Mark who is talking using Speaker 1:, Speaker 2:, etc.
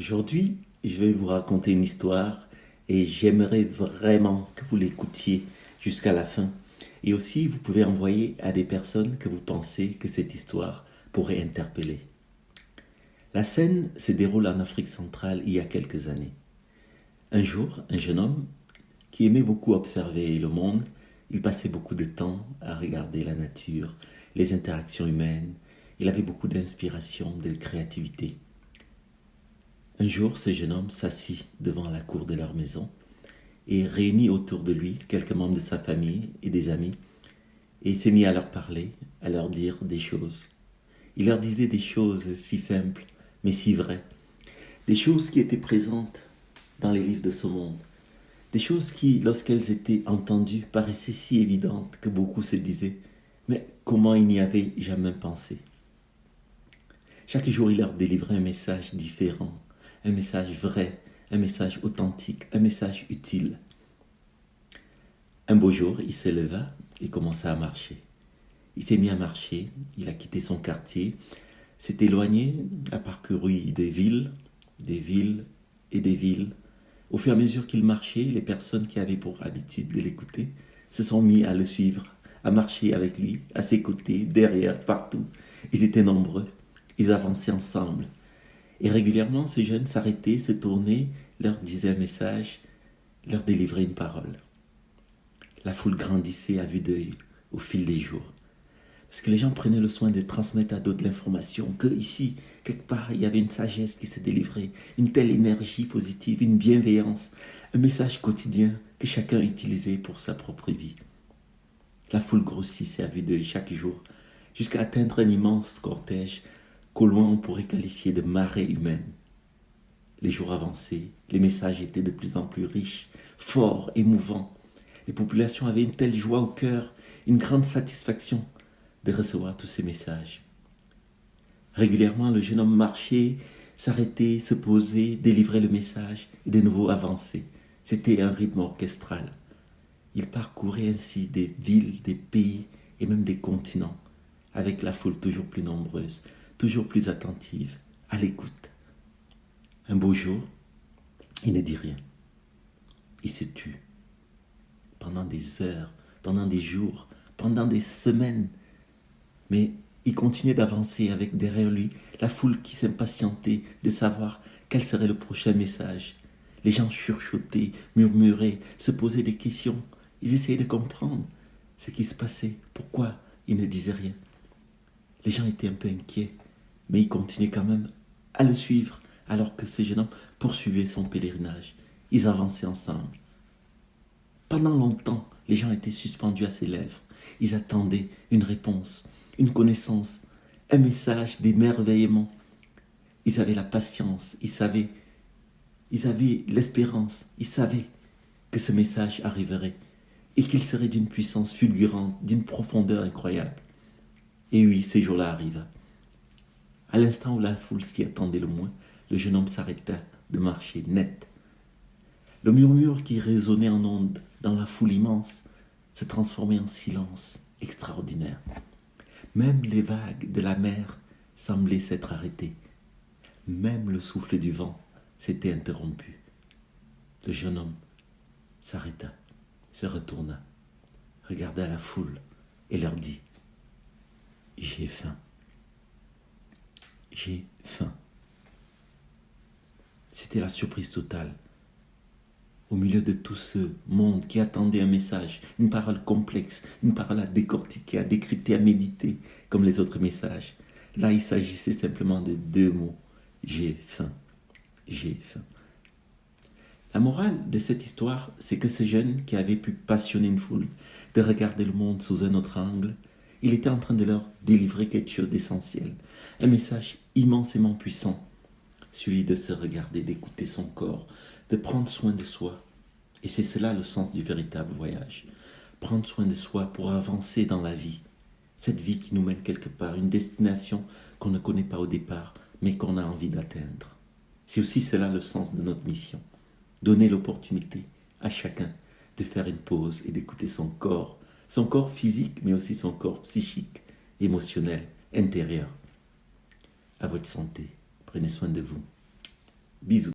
Speaker 1: Aujourd'hui, je vais vous raconter une histoire et j'aimerais vraiment que vous l'écoutiez jusqu'à la fin. Et aussi, vous pouvez envoyer à des personnes que vous pensez que cette histoire pourrait interpeller. La scène se déroule en Afrique centrale il y a quelques années. Un jour, un jeune homme qui aimait beaucoup observer le monde, il passait beaucoup de temps à regarder la nature, les interactions humaines. Il avait beaucoup d'inspiration, de créativité. Un jour, ce jeune homme s'assit devant la cour de leur maison et réunit autour de lui quelques membres de sa famille et des amis, et il s'est mis à leur parler, à leur dire des choses. Il leur disait des choses si simples, mais si vraies, des choses qui étaient présentes dans les livres de ce monde, des choses qui, lorsqu'elles étaient entendues, paraissaient si évidentes que beaucoup se disaient « Mais comment il n'y avait jamais pensé ?» Chaque jour, il leur délivrait un message différent, un message vrai, un message authentique, un message utile. Un beau jour, il se leva et commença à marcher. Il s'est mis à marcher, il a quitté son quartier, s'est éloigné, a parcouru des villes et des villes. Au fur et à mesure qu'il marchait, les personnes qui avaient pour habitude de l'écouter se sont mis à le suivre, à marcher avec lui, à ses côtés, derrière, partout. Ils étaient nombreux, ils avançaient ensemble. Et régulièrement, ce jeune s'arrêtait, se tournait, leur disait un message, leur délivrait une parole. La foule grandissait à vue d'œil au fil des jours. Parce que les gens prenaient le soin de transmettre à d'autres l'information que ici, quelque part, il y avait une sagesse qui se délivrait, une telle énergie positive, une bienveillance, un message quotidien que chacun utilisait pour sa propre vie. La foule grossissait à vue d'œil chaque jour, jusqu'à atteindre un immense cortège qu'au loin on pourrait qualifier de marée humaine. Les jours avançaient, les messages étaient de plus en plus riches, forts, émouvants. Les populations avaient une telle joie au cœur, une grande satisfaction de recevoir tous ces messages. Régulièrement, le jeune homme marchait, s'arrêtait, se posait, délivrait le message et de nouveau avançait. C'était un rythme orchestral. Il parcourait ainsi des villes, des pays et même des continents, avec la foule toujours plus nombreuse, toujours plus attentive, à l'écoute. Un beau jour, il ne dit rien. Il se tut. Pendant des heures, pendant des jours, pendant des semaines. Mais il continuait d'avancer avec derrière lui la foule qui s'impatientait de savoir quel serait le prochain message. Les gens chuchotaient, murmuraient, se posaient des questions. Ils essayaient de comprendre ce qui se passait, pourquoi il ne disait rien. Les gens étaient un peu inquiets, mais ils continuaient quand même à le suivre alors que ce jeune homme poursuivait son pèlerinage. Ils avançaient ensemble. Pendant longtemps, les gens étaient suspendus à ses lèvres. Ils attendaient une réponse, une connaissance, un message d'émerveillement. Ils avaient la patience, ils avaient l'espérance, ils savaient que ce message arriverait et qu'il serait d'une puissance fulgurante, d'une profondeur incroyable. Et oui, ce jour-là arriva. À l'instant où la foule s'y attendait le moins, le jeune homme s'arrêta de marcher net. Le murmure qui résonnait en ondes dans la foule immense se transformait en silence extraordinaire. Même les vagues de la mer semblaient s'être arrêtées. Même le souffle du vent s'était interrompu. Le jeune homme s'arrêta, se retourna, regarda la foule et leur dit « J'ai faim. J'ai faim. » C'était la surprise totale. Au milieu de tout ce monde qui attendait un message, une parole complexe, une parole à décortiquer, à décrypter, à méditer, comme les autres messages. Là, il s'agissait simplement de deux mots. J'ai faim. J'ai faim. La morale de cette histoire, c'est que ce jeune qui avait pu passionner une foule, de regarder le monde sous un autre angle, il était en train de leur délivrer quelque chose d'essentiel, un message immensément puissant, celui de se regarder, d'écouter son corps, de prendre soin de soi. Et c'est cela le sens du véritable voyage. Prendre soin de soi pour avancer dans la vie. Cette vie qui nous mène quelque part, une destination qu'on ne connaît pas au départ, mais qu'on a envie d'atteindre. C'est aussi cela le sens de notre mission. Donner l'opportunité à chacun de faire une pause et d'écouter son corps physique, mais aussi son corps psychique, émotionnel, intérieur. À votre santé. Prenez soin de vous. Bisous.